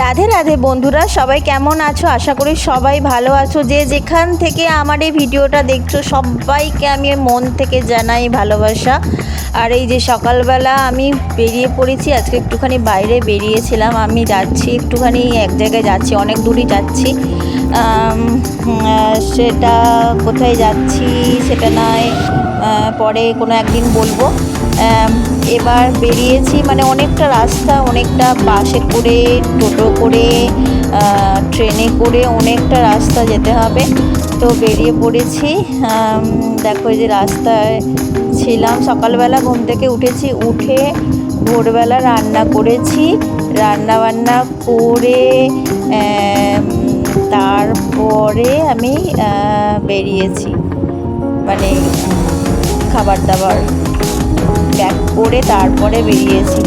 রাধে রাধে বন্ধুরা, সবাই কেমন আছো? আশা করি সবাই ভালো আছো। যে যেখান থেকে আমার এই ভিডিওটা দেখছো সবাইকে আমি মন থেকে জানাই ভালোবাসা। আর এই যে সকালবেলা আমি বেরিয়ে পড়েছি, আজকে একটুখানি বাইরে বেরিয়েছিলাম। আমি যাচ্ছি একটুখানি এক জায়গায় যাচ্ছি, অনেক দূরই যাচ্ছি। সেটা কোথায় যাচ্ছি সেটা নয় পরে কোনো একদিন বলবো। এবার বেরিয়েছি, মানে অনেকটা রাস্তা, অনেকটা বাসে করে, টোটো করে, ট্রেনে করে অনেকটা রাস্তা যেতে হবে। তো বেরিয়ে পড়েছি। দেখো এই যে রাস্তায় ছিলাম, সকালবেলা ঘুম থেকে উঠেছি, উঠে ভোরবেলা রান্না করেছি, রান্না বান্না করে তারপরে আমি বেরিয়েছি, মানে খাবার দাবার প্যাক করে তারপরে বেরিয়েছি।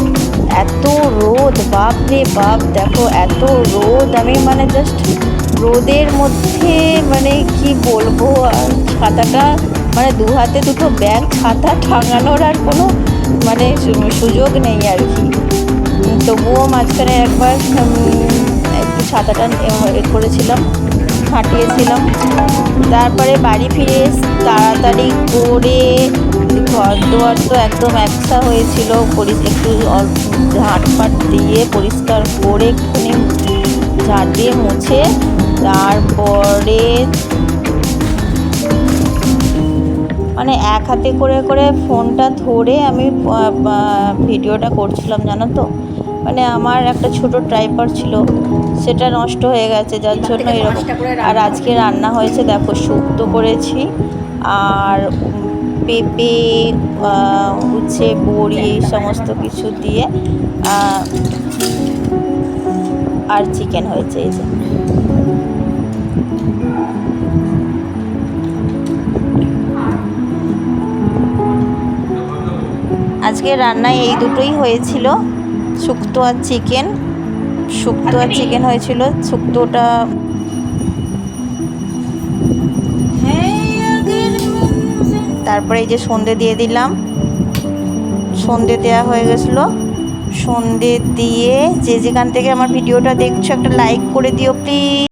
এত রোদ, বাপ রে বাপ, দেখো এত রোদ। আমি মানে জাস্ট রোদের মধ্যে মানে কি বলবো, আর ছাতাটা মানে দু হাতে দুটো ব্যাগ, ছাতা টাঙানোর আর কোনো মানে সুযোগ নেই আর কি। তবুও মাঝখানে একবার একটু ছাতাটা করেছিলাম, হাঁটিয়েছিলাম। তারপরে বাড়ি ফিরে তাড়াতাড়ি করে ঘর দুয়ার তো একদম একসা হয়েছিল, একটু ঝাঁটফাট দিয়ে পরিষ্কার করে একটুখানি ঝাঁট দিয়ে মুছে তারপরে মানে এক হাতে করে করে ফোনটা ধরে আমি ভিডিওটা করছিলাম, জানো তো। মানে আমার একটা ছোট ট্রাইপড ছিল, সেটা নষ্ট হয়ে গেছে, যার জন্য এরকম। আর আজকে রান্না হয়েছে দেখো, শুক্তো করেছি আর পেঁপে, উচ্ছে, বড়ি সমস্ত কিছু দিয়ে আর চিকেন হয়েছে। এই যে আজকে রান্নায় এই দুটোই হয়েছিল, শুক্তো আর চিকেন। শুক্তো আর চিকেন হয়েছিল। শুক্তোটা তারপরে এই যে সন্ধে দিয়ে দিলাম, সন্ধে দেওয়া হয়ে গেছিলো। সন্ধে দিয়ে যে যেখান থেকে আমার ভিডিওটা দেখছো একটা লাইক করে দিও প্লিজ।